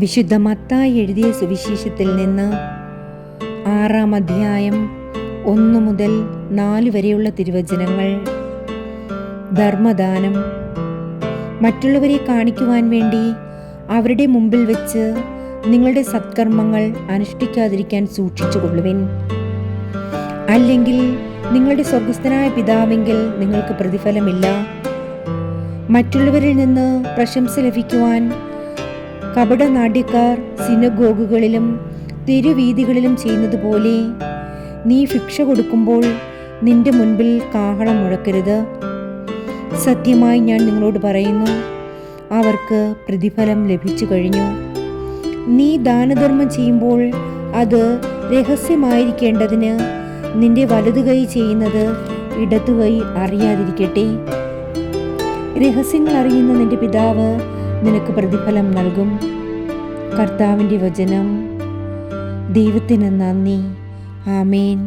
വിശുദ്ധ മത്തായി എഴുതിയ സുവിശേഷത്തിൽ നിന്ന് 6-ാം അധ്യായം 1 മുതൽ 4 വരെയുള്ള തിരുവചനങ്ങൾ. ധർമ്മദാനം. മറ്റുള്ളവരെ കാണിക്കുവാൻ വേണ്ടി അവരുടെ മുമ്പിൽ വെച്ച് നിങ്ങളുടെ സത്കർമ്മങ്ങൾ അനുഷ്ഠിക്കാതിരിക്കാൻ സൂക്ഷിച്ചുകൊള്ളുവിൻ. അല്ലെങ്കിൽ നിങ്ങളുടെ സ്വർഗസ്ഥനായ പിതാവെങ്കിൽ നിങ്ങൾക്ക് പ്രതിഫലമില്ല. മറ്റുള്ളവരിൽ നിന്ന് പ്രശംസ ലഭിക്കുവാൻ കപടനാട്യക്കാർ സിനഗോഗുകളിലും തെരുവീഥികളിലും ചെയ്യുന്നത് പോലെ നീ ഭിക്ഷ കൊടുക്കുമ്പോൾ നിന്റെ മുൻപിൽ കാഹളം മുഴക്കരുത്. സത്യമായി ഞാൻ നിങ്ങളോട് പറയുന്നു, അവർക്ക് പ്രതിഫലം ലഭിച്ചു കഴിഞ്ഞു. നീ ദാനധർമ്മം ചെയ്യുമ്പോൾ അത് രഹസ്യമായിരിക്കേണ്ടതിന് നിന്റെ വലതുകൈ ചെയ്യുന്നത് ഇടതുകൈ അറിയാതിരിക്കട്ടെ. രഹസ്യങ്ങൾ അറിയുന്ന നിന്റെ പിതാവ് നിനക്ക് പ്രതിഫലം നൽകും. കർത്താവിൻ്റെ വചനം. ദൈവത്തിന് നന്ദി. ആമേൻ.